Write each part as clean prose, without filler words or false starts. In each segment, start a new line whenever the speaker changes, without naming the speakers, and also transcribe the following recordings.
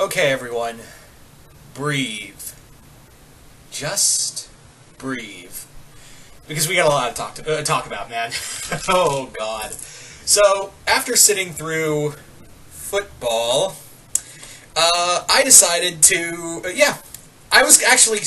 Okay, everyone, breathe. Just breathe. Because we got a lot to talk about, man. Oh, God. So, after sitting through football, I decided to, I was actually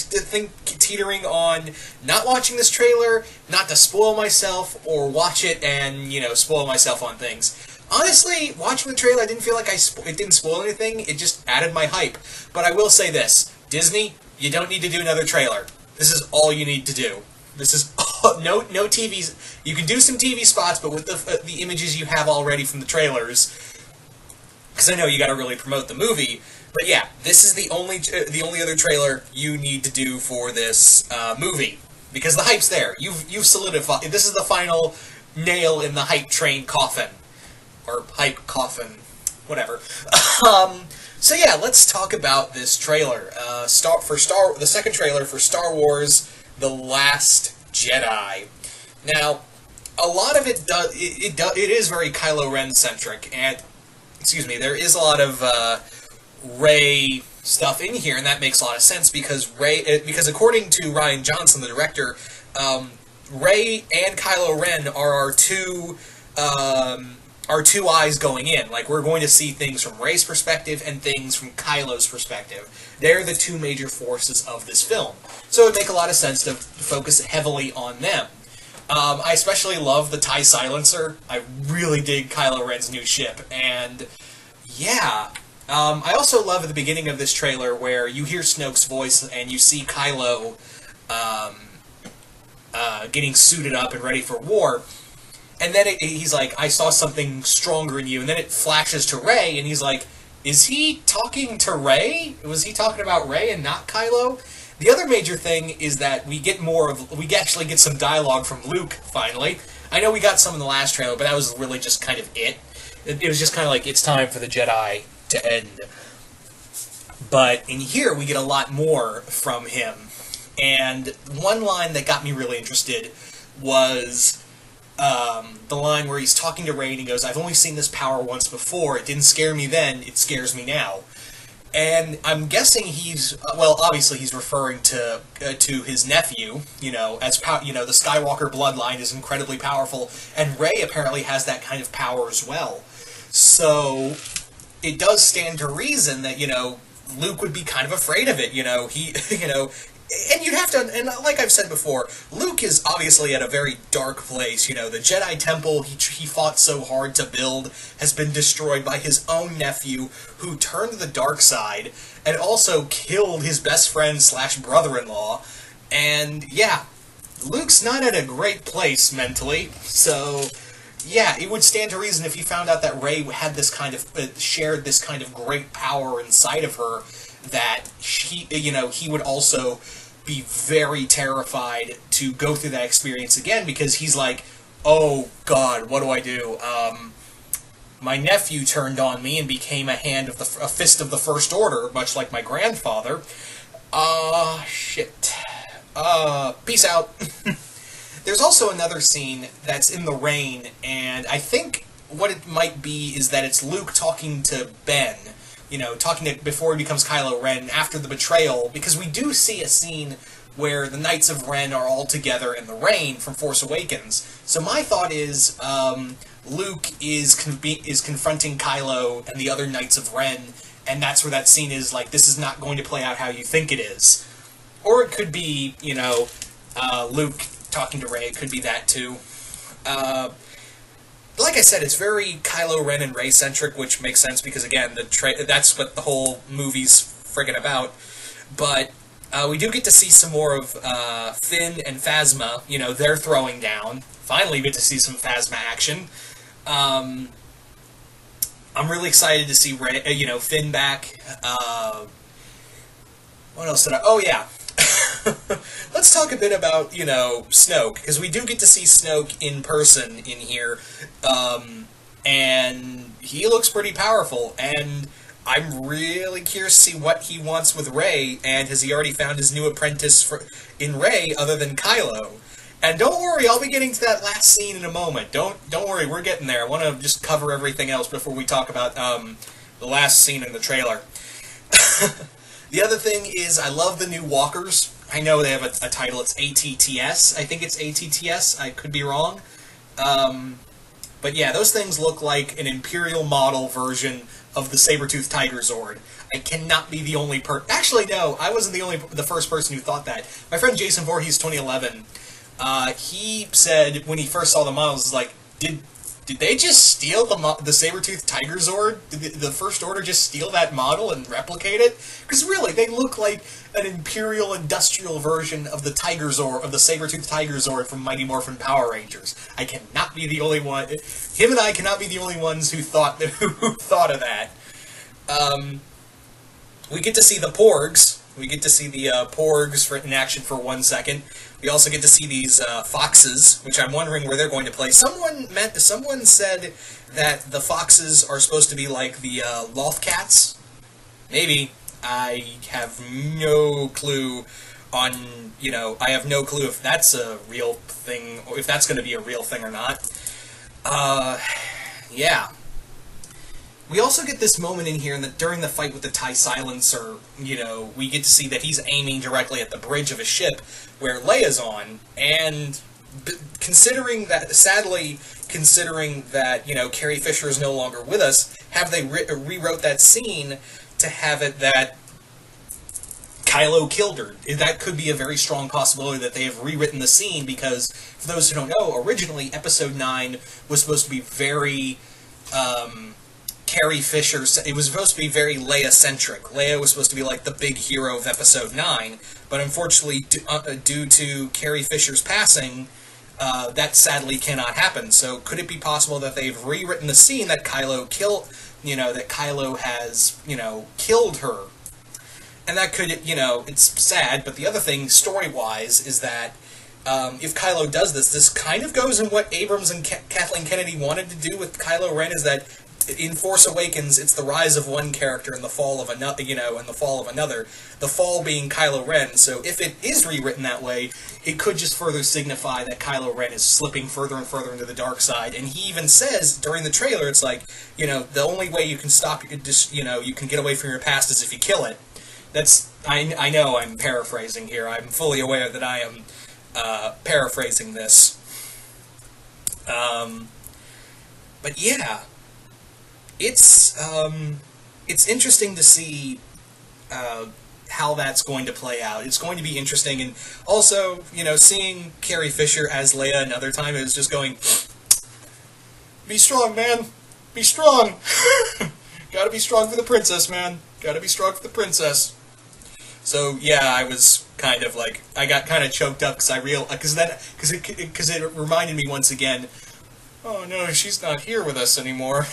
teetering on not watching this trailer, not to spoil myself, or watch it and, spoil myself on things. Honestly, watching the trailer, I didn't feel like it didn't spoil anything, it just added my hype. But I will say this, Disney, you don't need to do another trailer. This is all you need to do. This is no TVs. You can do some TV spots, but with the images you have already from the trailers, because I know you got to really promote the movie. But yeah, this is the only other trailer you need to do for this movie, because the hype's there. You've solidified. This is the final nail in the hype train coffin, or hype coffin, whatever. So yeah, let's talk about this trailer. The second trailer for Star Wars: The Last Jedi. Now, a lot of it is very Kylo Ren centric, and there is a lot of Rey stuff in here, and that makes a lot of sense because according to Rian Johnson, the director, Rey and Kylo Ren are our two eyes going in. Like, we're going to see things from Rey's perspective and things from Kylo's perspective. They're the two major forces of this film. So it would make a lot of sense to focus heavily on them. I especially love the TIE Silencer. I really dig Kylo Ren's new ship. And, yeah. I also love at the beginning of this trailer where you hear Snoke's voice and you see Kylo getting suited up and ready for war. And then he's like, I saw something stronger in you. And then it flashes to Rey, and he's like, is he talking to Rey? Was he talking about Rey and not Kylo? The other major thing is that we actually get some dialogue from Luke, finally. I know we got some in the last trailer, but that was really just kind of it. It was just kind of like, it's time for the Jedi to end. But in here, we get a lot more from him. And one line that got me really interested was the line where he's talking to Rey and he goes, I've only seen this power once before. It didn't scare me then. It scares me now. And I'm guessing obviously he's referring to his nephew, the Skywalker bloodline is incredibly powerful, and Rey apparently has that kind of power as well. So it does stand to reason that, Luke would be kind of afraid of it, and you'd have to, and like I've said before, Luke is obviously at a very dark place. The Jedi Temple he fought so hard to build has been destroyed by his own nephew, who turned to the dark side and also killed his best friend / brother-in-law. And yeah, Luke's not at a great place mentally. So yeah, it would stand to reason if he found out that Rey had this kind of shared this kind of great power inside of her, that he would also be very terrified to go through that experience again, because he's like, oh God, what do I do? My nephew turned on me and became a fist of the First Order, much like my grandfather. Shit. Peace out. There's also another scene that's in the rain, and I think what it might be is that it's Luke talking to Ben, before he becomes Kylo Ren after the betrayal, because we do see a scene where the Knights of Ren are all together in the rain from Force Awakens. So my thought is Luke is confronting Kylo and the other Knights of Ren, and that's where that scene is, like, this is not going to play out how you think it is. Or it could be, Luke talking to Rey. It could be that too. Like I said, it's very Kylo Ren and Rey centric, which makes sense because, again, that's what the whole movie's friggin' about. But we do get to see some more of Finn and Phasma. They're throwing down. Finally, we get to see some Phasma action. I'm really excited to see Finn back. What else did I? Oh yeah. Let's talk a bit about, Snoke, because we do get to see Snoke in person in here, and he looks pretty powerful, and I'm really curious to see what he wants with Rey, and has he already found his new apprentice in Rey other than Kylo? And don't worry, I'll be getting to that last scene in a moment. Don't worry, we're getting there. I want to just cover everything else before we talk about the last scene in the trailer. The other thing is, I love the new walkers. I know they have a title, it's ATTS. I think it's ATTS, I could be wrong. But yeah, those things look like an Imperial model version of the Saber-Tooth Tiger Zord. I cannot be the only Actually, no, I wasn't the first person who thought that. My friend Jason Voorhees, 2011, he said when he first saw the models, was like, did they just steal the Saber-Tooth Tiger Zord? Did the First Order just steal that model and replicate it? Because really, they look like an Imperial industrial version of the Tiger Zord, of the Saber-Tooth Tiger Zord from Mighty Morphin Power Rangers. I cannot be the only one. Him and I cannot be the only ones who thought of that. We get to see the Porgs. We get to see the Porgs in action for 1 second. We also get to see these foxes, which I'm wondering where they're going to play. Someone said that the foxes are supposed to be like the Lothcats. Maybe. I have no clue on, I have no clue if that's a real thing, or if that's going to be a real thing or not. Yeah. We also get this moment in here that during the fight with the TIE Silencer, we get to see that he's aiming directly at the bridge of a ship where Leia's on, and considering that, Carrie Fisher is no longer with us, have they rewrote that scene to have it that Kylo killed her? That could be a very strong possibility that they have rewritten the scene, because, for those who don't know, originally Episode 9 was supposed to be very, Carrie Fisher, it was supposed to be very Leia-centric. Leia was supposed to be like the big hero of Episode 9, but unfortunately, due to Carrie Fisher's passing, that sadly cannot happen. So could it be possible that they've rewritten the scene that Kylo has, killed her? And that could, it's sad, but the other thing, story-wise, is that if Kylo does this kind of goes in what Abrams and Kathleen Kennedy wanted to do with Kylo Ren, is that in Force Awakens, it's the rise of one character and the fall of another, and the fall of another. The fall being Kylo Ren. So if it is rewritten that way, it could just further signify that Kylo Ren is slipping further and further into the dark side. And he even says during the trailer, it's like, the only way you can stop, you can get away from your past is if you kill it. I know I'm paraphrasing here. I'm fully aware that I am paraphrasing this. But yeah. It's interesting to see how that's going to play out. It's going to be interesting, and also, seeing Carrie Fisher as Leia another time, it was just going, be strong, man, be strong. Gotta be strong for the princess, man. Gotta be strong for the princess. So yeah, I was kind of like, I got kind of choked up because it reminded me once again, oh no, she's not here with us anymore.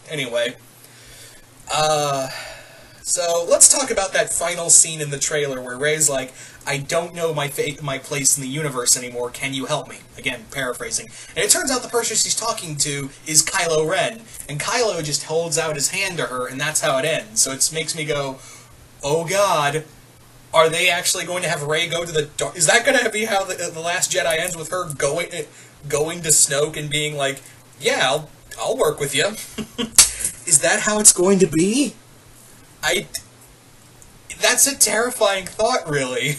Anyway, so let's talk about that final scene in the trailer where Rey's like, I don't know my place in the universe anymore, can you help me? Again, paraphrasing. And it turns out the person she's talking to is Kylo Ren, and Kylo just holds out his hand to her, and that's how it ends. So it makes me go, oh god, are they actually going to have Rey go to the dark? Is that going to be how the Last Jedi ends, with her going to Snoke and being like, yeah, I'll work with you? Is that how it's going to be? That's a terrifying thought, really.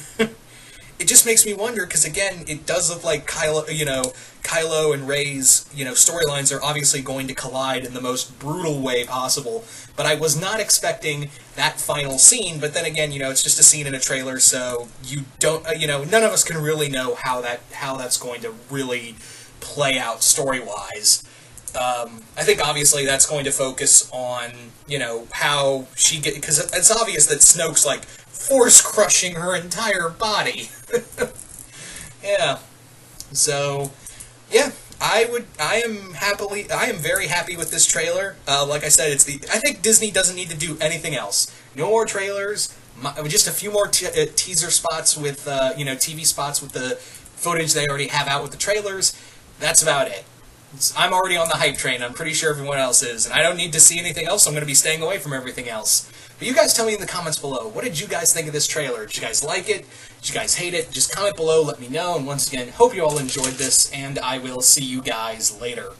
It just makes me wonder, because again, it does look like Kylo and Rey's, storylines are obviously going to collide in the most brutal way possible. But I was not expecting that final scene, but then again, it's just a scene in a trailer, so you don't, none of us can really know how that's going to really play out story-wise. I think obviously that's going to focus on, how she because it's obvious that Snoke's like force crushing her entire body. Yeah. So, yeah, I am very happy with this trailer. Like I said, I think Disney doesn't need to do anything else. No more trailers, just a few more teaser spots with, TV spots with the footage they already have out with the trailers. That's about it. I'm already on the hype train. I'm pretty sure everyone else is, and I don't need to see anything else. I'm going to be staying away from everything else. But you guys tell me in the comments below, what did you guys think of this trailer? Did you guys like it? Did you guys hate it? Just comment below, let me know, and once again, hope you all enjoyed this, and I will see you guys later.